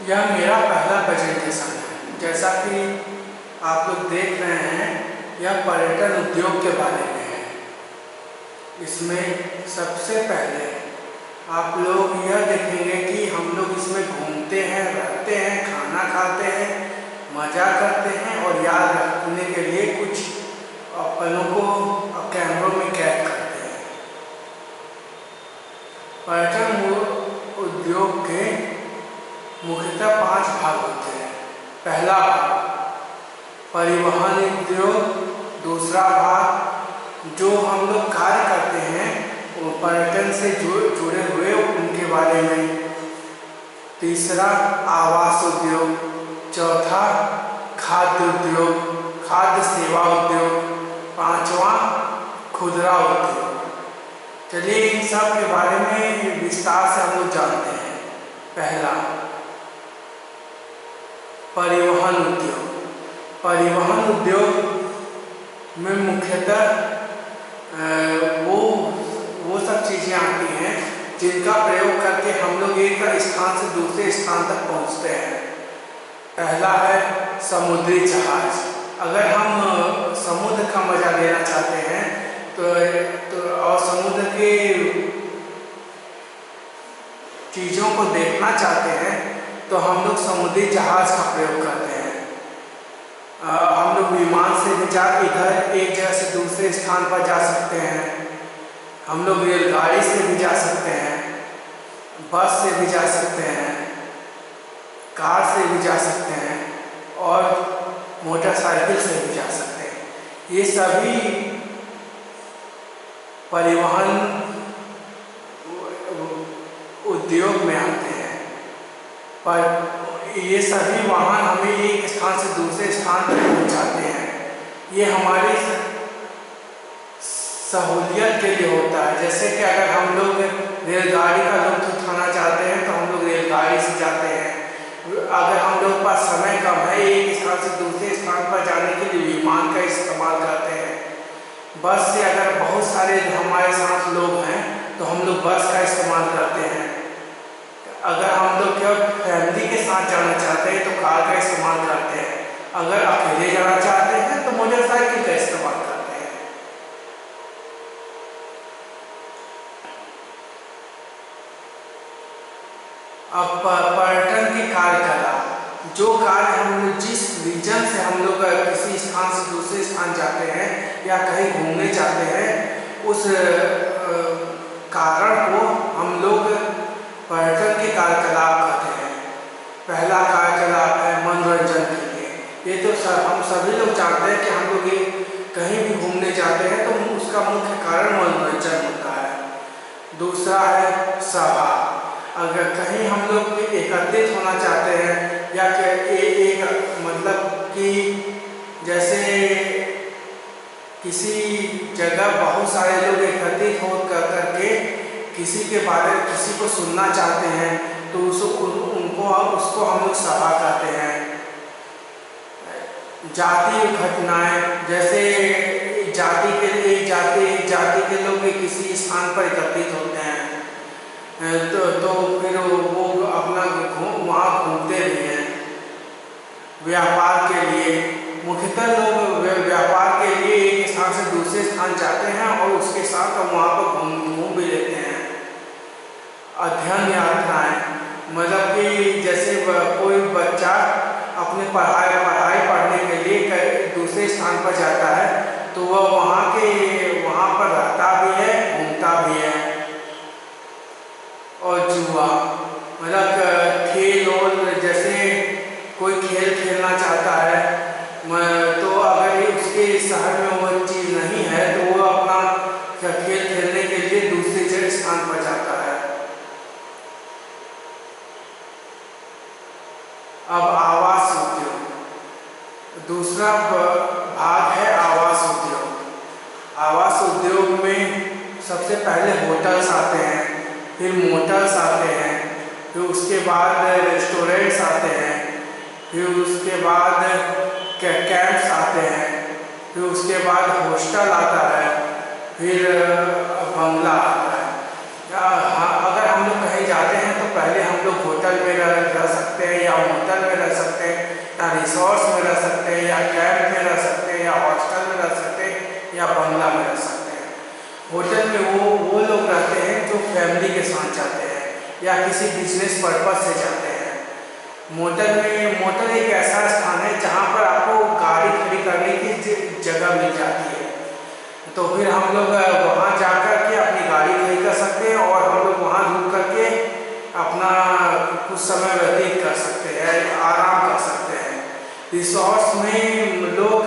यह मेरा पहला प्रेजेंटेशन है। जैसा कि आप लोग देख रहे हैं, यह पर्यटन उद्योग के बारे में है। इसमें सबसे पहले आप लोग यह देखेंगे कि हम लोग इसमें घूमते हैं, रहते हैं, खाना खाते हैं, मज़ा करते हैं और याद रखने के लिए कुछ पलों को कैमरों में कैद करते हैं। पर्यटन उद्योग के मुख्यतः 5 भाग होते हैं। पहला भाग परिवहन उद्योग, दूसरा भाग जो हम लोग कार्य करते हैं वो पर्यटन से जुड़े हुए उनके बारे में, तीसरा आवास उद्योग, चौथा खाद्य उद्योग, खाद्य सेवा उद्योग, पांचवा खुदरा उद्योग। चलिए इन सब के बारे में विस्तार से हम लोग जानते हैं। पहला परिवहन उद्योग। परिवहन उद्योग में मुख्यतः वो सब चीज़ें आती हैं जिनका प्रयोग करके हम लोग एक स्थान से दूसरे स्थान तक पहुंचते हैं। पहला है समुद्री जहाज। अगर हम समुद्र का मजा लेना चाहते हैं तो और समुद्र के चीज़ों को देखना चाहते हैं तो हम लोग समुद्री जहाज का प्रयोग करते हैं। हम लोग विमान से भी इधर एक जगह से दूसरे स्थान पर जा सकते हैं। हम लोग रेलगाड़ी से भी जा सकते हैं, बस से भी जा सकते हैं, कार से भी जा सकते हैं और मोटरसाइकिल से भी जा सकते हैं। ये सभी परिवहन उद्योग में आते हैं। पर ये सभी वाहन हमें एक स्थान से दूसरे स्थान तक पहुंचाते हैं। ये हमारी सहूलियत के लिए होता है। जैसे कि अगर हम लोग रेलगाड़ी का लुत्फ उठाना चाहते हैं तो हम लोग रेलगाड़ी से जाते हैं। अगर हम लोग पास समय कम है, एक स्थान से दूसरे स्थान पर जाने के लिए विमान का इस्तेमाल करते हैं। बस से अगर बहुत सारे हमारे साथ लोग हैं तो हम लोग बस का इस्तेमाल करते हैं। अगर हम लोग केवल फैमिली के साथ जाना चाहते हैं तो कार का इस्तेमाल करते हैं। अगर अकेले जाना चाहते हैं तो मोटरसाइकिल का इस्तेमाल करते हैं। अब पर्यटन की कार्यकलाप, जो कार्य हम लोग जिस रीजन से हम लोग किसी स्थान से दूसरे स्थान जाते हैं या कहीं घूमने जाते हैं, उस कारण को हम लोग पर्यटन के कार्यकलाप कहते हैं। पहला कार्यकलाप है मनोरंजन के लिए। ये तो हम सभी लोग जानते हैं कि हम लोग कहीं भी घूमने जाते हैं तो उसका मुख्य कारण मनोरंजन होता है। दूसरा है सभा। अगर कहीं हम लोग एकत्रित होना चाहते हैं या एक मतलब कि जैसे किसी जगह बहुत सारे लोग एकत्रित हो करके किसी के बारे में किसी को सुनना चाहते हैं तो उसको हम लोग सभा कहते हैं। जातीय घटनाएं, जैसे एक जाति के लोग किसी स्थान पर एकत्रित होते हैं तो फिर वो अपना वहाँ घूमते भी हैं। व्यापार के लिए, मुख्यतः लोग व्यापार के लिए एक स्थान से दूसरे स्थान जाते हैं और उसके साथ वहाँ पर घूम भी लेते हैं। अध्ययन यात्राएं, मतलब कि जैसे कोई बच्चा अपने पढ़ाई पढ़ने के लिए दूसरे स्थान पर जाता है तो वह वहाँ पर रहता भी है, घूमता भी है। और जुआ, मतलब खेल, और जैसे कोई खेल खेलना चाहता है तो अगर उसके शहर में वो चीज़ नहीं है तो वो अपना खेल खेलने के लिए दूसरे स्थान पर जाता है। अब आवास उद्योग, दूसरा भाग है आवास उद्योग। आवास उद्योग में सबसे पहले होटल्स आते हैं, फिर मोटर्स आते हैं, फिर उसके बाद रेस्टोरेंट्स आते हैं, फिर उसके बाद कैंप्स आते हैं, फिर उसके बाद हॉस्टल आता है, फिर बंगला आता है। अगर हम लोग कहीं जाते हैं तो पहले हम लोग होटल में रह सकते हैं, या होटल में रह सकते हैं, या रिसोर्ट्स में रह सकते हैं, या कैंप में रह सकते हैं, या हॉस्टल में रह सकते हैं, या बंगला में रह सकते हैं। होटल में वो लोग रहते हैं जो फैमिली के साथ जाते हैं या किसी बिजनेस पर्पज से जाते हैं। मोटल एक ऐसा स्थान है जहाँ पर आपको गाड़ी खड़ी करने की जगह मिल जाती है। तो फिर हम लोग वहाँ जा कर के अपनी गाड़ी खड़ी कर सकते हैं और हम लोग वहाँ रुक करके अपना कुछ समय व्यतीत कर सकते हैं, आराम कर सकते हैं। रिसोर्ट्स में लोग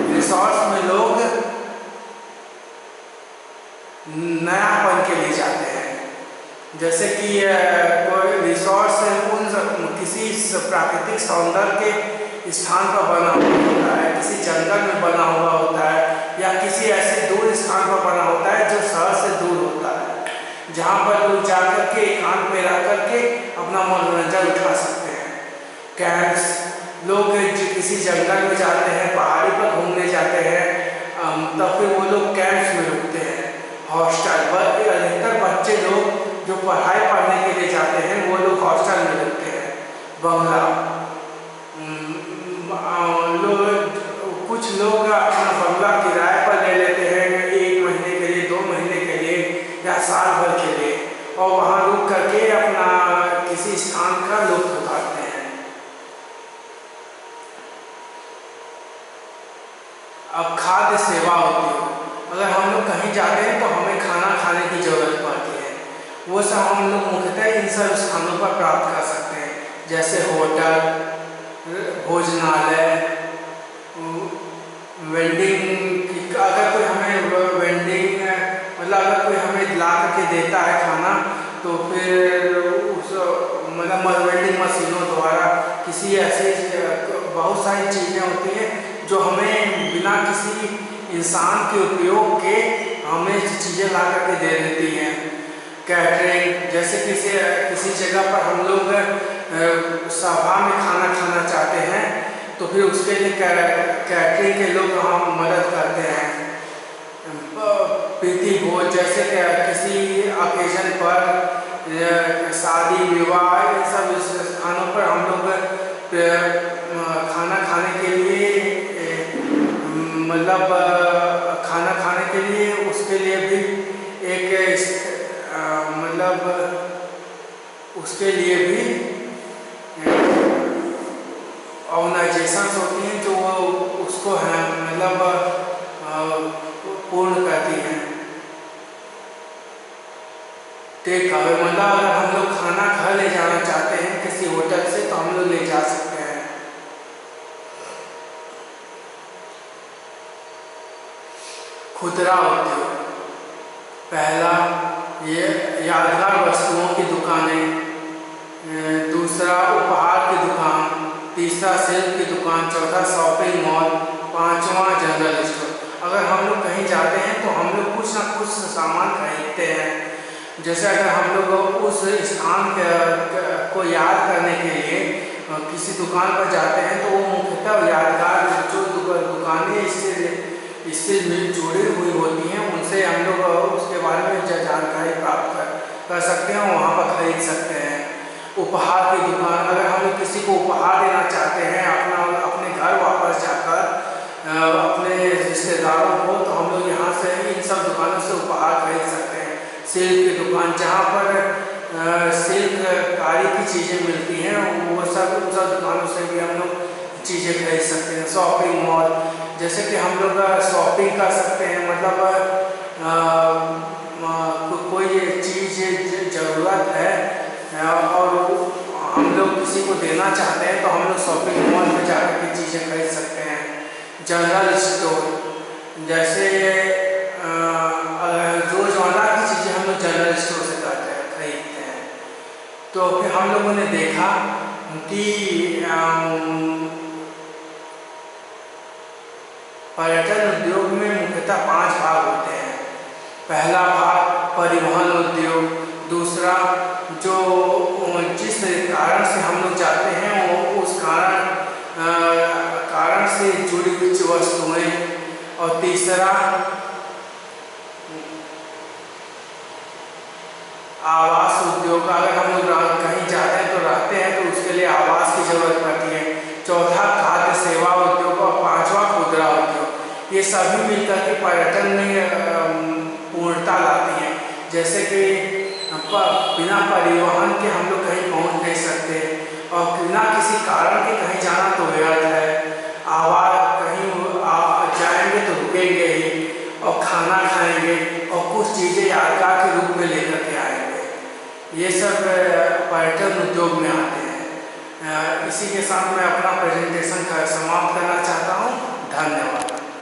रिसोर्ट्स में लोग नयापन के लिए जाते हैं। जैसे कि कोई रिसोर्ट्स किसी प्राकृतिक सौंदर्य के स्थान पर बना हुआ होता है, किसी जंगल में बना हुआ होता है, या किसी ऐसे दूर स्थान पर बना होता है जो शहर से दूर होता है, जहाँ पर लोग जाकर के एकांत में रह करके अपना मनोरंजन उठा सकते हैं। कैंप्स, लोग किसी जंगल में जाते हैं, पहाड़ी पर घूमने जाते हैं, तब फिर वो लोग कैंप्स में रुकते हैं। हॉस्टल, अधिकतर बच्चे लोग जो पढ़ाई पढ़ने के लिए जाते हैं वो लोग हॉस्टल में रुकते हैं। बंगला, कुछ लोग अपना बंगला किराए पर ले लेते हैं 1 महीने के लिए, 2 महीने के लिए, या साल भर के लिए, और वहाँ रुक करके अपना किसी स्थान का लुत्फ उठाते हैं। अब खाद्य सेवा उद्योग, अगर हम लोग कहीं जाते हैं तो हमें खाना खाने की जरूरत पड़ती है। वो सब हम लोग मुख्यतः इन सब स्थानों पर प्राप्त कर सकते हैं, जैसे होटल, भोजनालय, वेंडिंग। अगर कोई हमें वेंडिंग अगर कोई हमें ला करके देता है खाना, तो फिर उस वेंडिंग मशीनों द्वारा किसी ऐसे बहुत सारी चीज़ें होती हैं जो हमें बिना किसी इंसान के उपयोग के हमें चीज़ें ला करके दे देती हैं। कैटरिंग, जैसे किसी जगह पर हम लोग सभा में खाना खाना चाहते हैं, तो फिर उसके लिए कैटरिंग के लोग हम मदद करते हैं। प्रीति भोज, जैसे किसी ओकेजन पर, शादी विवाह, इन सब स्थानों पर हम लोग खाना खाने के लिए खाना खाने के लिए उसके लिए भी एक उसके लिए भी ऑर्गेनाइजेशंस होती हैं जो उसको है पूर्ण करती हैं। टेक अवे, अगर हम लोग खाना घर ले जाना चाहते हैं किसी होटल से, तो हम लोग ले जा सकते हैं। खुदरा उद्योग, पहला ये यादगार वस्तुओं की दुकानें, दूसरा उपहार की दुकान, तीसरा सेल की दुकान, चौथा शॉपिंग मॉल, पांचवा जनरल स्टोर। अगर हम लोग कहीं जाते हैं तो हम लोग कुछ ना कुछ सामान खरीदते हैं। जैसे अगर हम लोग उस स्थान को याद करने के लिए किसी दुकान पर जाते हैं, तो वो मुख्यतः यादगार जो दुकानें इससे जुड़ी हुई होती हैं, उनसे हम लोग उसके बारे में जानकारी प्राप्त कर सकते हैं, वहाँ पर खरीद सकते हैं। उपहार की दुकान, अगर हम लोग किसी को उपहार देना चाहते हैं अपने घर वापस जाकर अपने रिश्तेदारों को, तो हम लोग यहाँ से इन सब दुकानों से उपहार खरीद सकते हैं। सिल्क की दुकान, जहाँ पर शिल्पकारी की चीज़ें मिलती हैं, वो सब उन सब दुकानों से भी हम लोग चीज़ें खरीद सकते हैं। शॉपिंग मॉल, जैसे कि हम लोग शॉपिंग कर सकते हैं, कोई चीज़ ज़रूरत है और हम लोग किसी को देना चाहते हैं, तो हम लोग शॉपिंग मॉल में जाकर के चीज़ें खरीद सकते हैं। जनरल स्टोर, जैसे रोज़मर्रा की चीज़ें हम लोग जनरल स्टोर से खरीदते हैं। तो फिर हम लोगों ने देखा कि पर्यटन उद्योग में मुख्यतः 5 भाग होते हैं। पहला भाग परिवहन उद्योग, दूसरा जो जिस कारण से हम लोग जाते हैं वो उस कारण से जुड़ी हुई वस्तुएं, और तीसरा आवास उद्योग, अगर हम लोग कहीं जाते हैं तो रहते हैं तो उसके लिए आवास की जरूरत पड़ती है। चौथा खाद्य सेवा उद्योग और पांचवा खुदरा उद्योग। ये सभी मिलकर के पर्यटन में पूर्णता लाती हैं। जैसे कि बिना परिवहन के हम लोग कहीं पहुंच नहीं सकते और बिना किसी कारण के कहीं जाना तो व्यर्थ है। आवाज कहीं जाएंगे तो रुकेंगे ही और खाना खाएंगे और कुछ चीज़ें यादगार के रूप में लेकर के आएंगे। ये सब पर्यटन उद्योग में आते हैं। इसी के साथ मैं अपना प्रेजेंटेशन समाप्त करना चाहता हूँ। धन्यवाद।